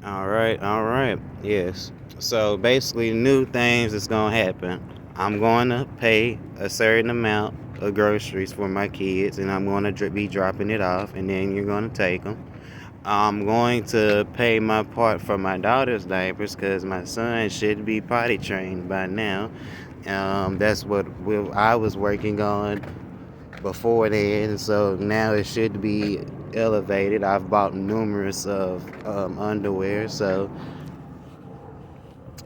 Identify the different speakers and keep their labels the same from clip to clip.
Speaker 1: All right. Yes. So basically, new things is gonna happen. I'm going to pay a certain amount of groceries for my kids, and I'm going to be dropping it off, and then you're going to take them. I'm going to pay my part for my daughter's diapers because my son should be potty trained by now. That's what I was working on before then, so now it should be elevated. I've bought numerous of underwear, so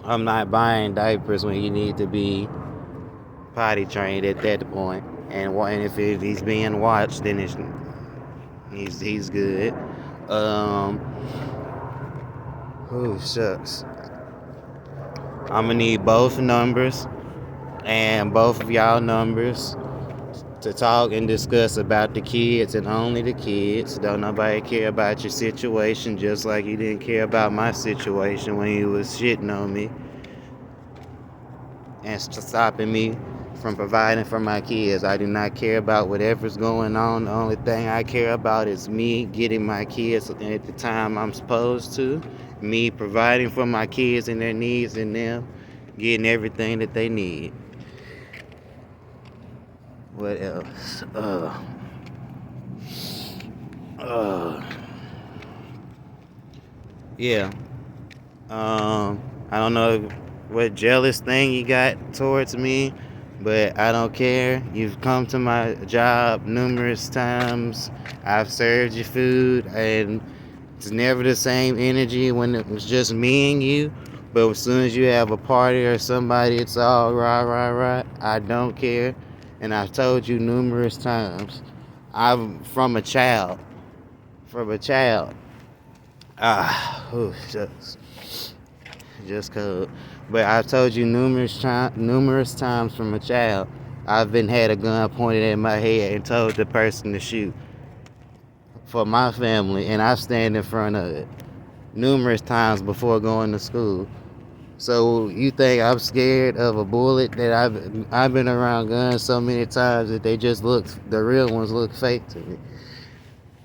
Speaker 1: I'm not buying diapers when you need to be potty trained at that point. And if he's being watched, then he's good. Um, oh shucks, I'm gonna need both numbers and both of y'all numbers to talk and discuss about the kids and only the kids. Don't nobody care about your situation, just like you didn't care about my situation when you was shitting on me and stopping me from providing for my kids. I do not care about whatever's going on. The only thing I care about is me getting my kids at the time I'm supposed to, me providing for my kids and their needs, and them getting everything that they need. What else? Uh, yeah. I don't know what jealous thing you got towards me, but I don't care. You've come to my job numerous times. I've served you food, and it's never the same energy when it was just me and you. But as soon as you have a party or somebody, it's all rah, rah, rah. I don't care. And I've told you numerous times. I'm from a child. From a child. Shucks. Just cause. But I've told you numerous times from a child, I've been had a gun pointed at my head and told the person to shoot for my family, and I stand in front of it numerous times before going to school. So you think I'm scared of a bullet? That I've been around guns so many times that the real ones look fake to me.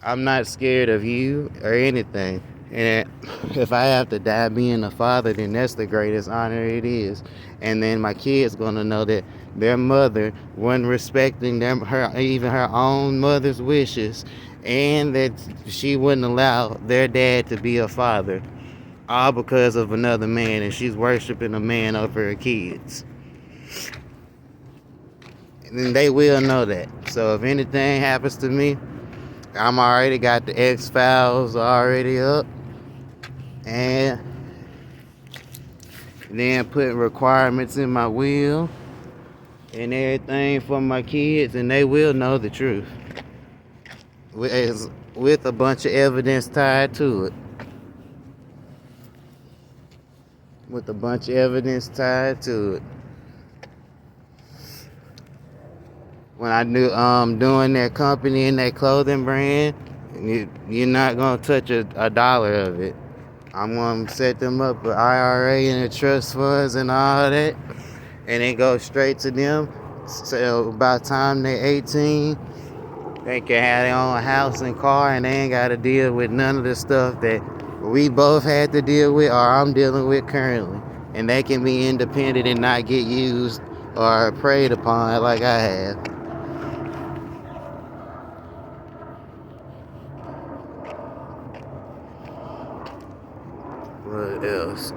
Speaker 1: I'm not scared of you or anything. And if I have to die being a father, then that's the greatest honor it is. And then my kids gonna know that their mother wasn't respecting even her own mother's wishes, and that she wouldn't allow their dad to be a father, all because of another man, and she's worshiping a man over her kids. And then they will know that. So if anything happens to me, I'm already got the X Files already up, and then putting requirements in my will and everything for my kids, and they will know the truth with a bunch of evidence tied to it. With a bunch of evidence tied to it. When I do doing that company and that clothing brand, you're not gonna touch a dollar of it. I'm gonna set them up with IRA and the trust funds and all that, and it goes straight to them. So by the time they're 18, they can have their own house and car, and they ain't gotta deal with none of the stuff that we both had to deal with or I'm dealing with currently. And they can be independent and not get used or preyed upon like I have. What else?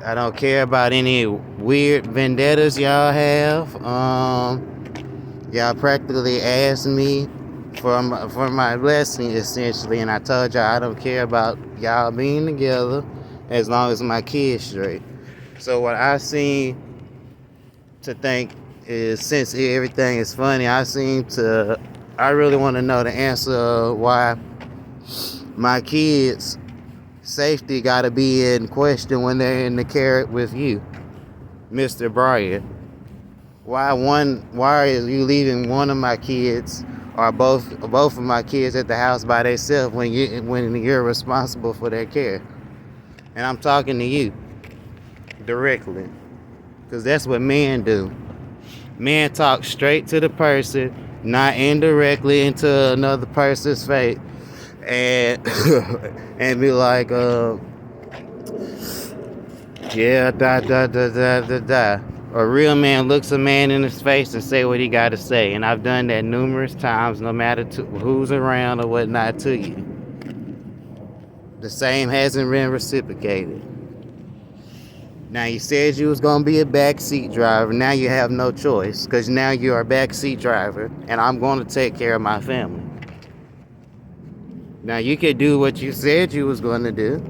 Speaker 1: I don't care about any weird vendettas y'all have. Y'all practically asked me for my blessing essentially, and I told y'all I don't care about y'all being together as long as my kids straight. So what I seem to think is, since everything is funny, I really want to know the answer of why my kids' safety got to be in question when they're in the carrot with you, Mr. Bryant. Why are you leaving one of my kids or both of my kids at the house by themselves when you're responsible for their care? And I'm talking to you directly, because that's what men do. Men talk straight to the person not indirectly into another person's fate, and and be like, yeah, da da da da da da. A real man looks a man in his face and say what he got to say, and I've done that numerous times, no matter who's around or whatnot to you. The same hasn't been reciprocated. Now you said you was gonna be a backseat driver. Now you have no choice, because now you're a backseat driver, and I'm gonna take care of my family. Now you could do what you said you was gonna do,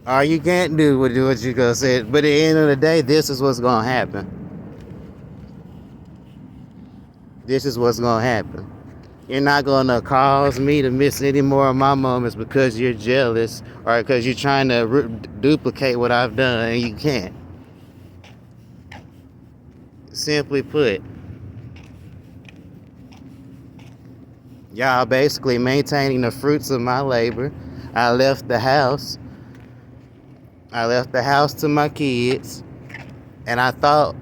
Speaker 1: or you can't do what you gonna say. But at the end of the day, this is what's gonna happen. This is what's gonna happen. You're not gonna cause me to miss any more of my moments because you're jealous or because you're trying to duplicate what I've done, and you can't. Simply put, y'all basically maintaining the fruits of my labor. I left the house. I left the house to my kids, and I thought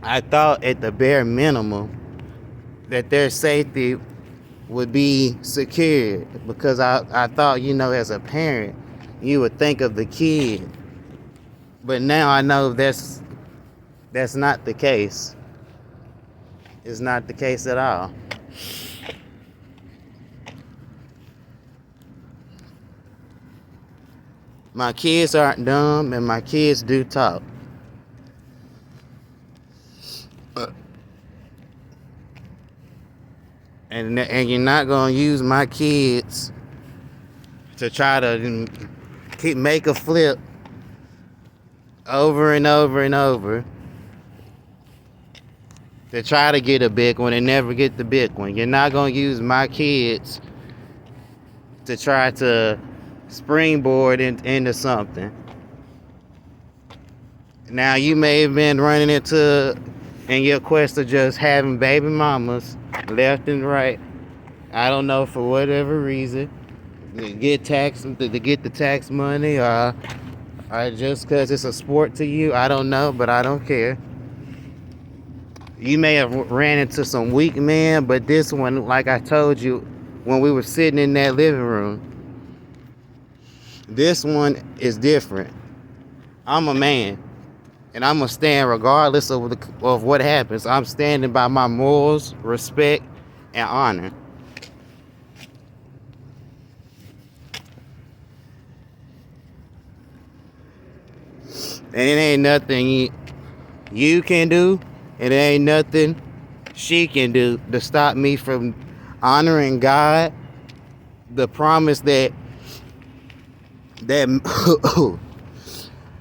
Speaker 1: at the bare minimum that their safety would be secured, because I thought, as a parent, you would think of the kid. But now I know that's not the case. It's not the case at all. My kids aren't dumb, and my kids do talk. And you're not gonna use my kids to try to make a flip over and over and over to try to get a big one and never get the big one. You're not gonna use my kids to try to springboard into something. Now you may have been running into, in your quest of just having baby mamas left and right, I don't know, for whatever reason, to get the tax money, or just because it's a sport to you. I don't know, but I don't care. You may have ran into some weak men, but this one, like I told you when we were sitting in that living room, this one is different. I'm a man, and I'm gonna stand regardless of what happens. I'm standing by my morals, respect, and honor. And it ain't nothing you can do, and it ain't nothing she can do to stop me from honoring God, the promise that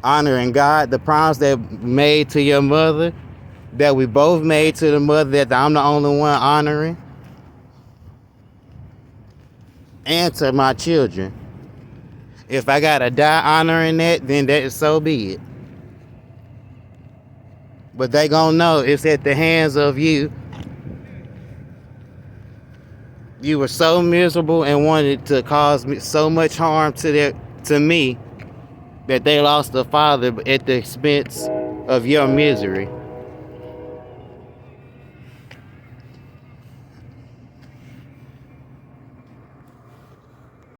Speaker 1: honoring God, the promise that made to your mother, that we both made to the mother, that I'm the only one honoring, and to my children. If I gotta die honoring that, then that so be it. But they gonna know it's at the hands of you. You were so miserable and wanted to cause me so much harm to me, that they lost a father at the expense of your misery.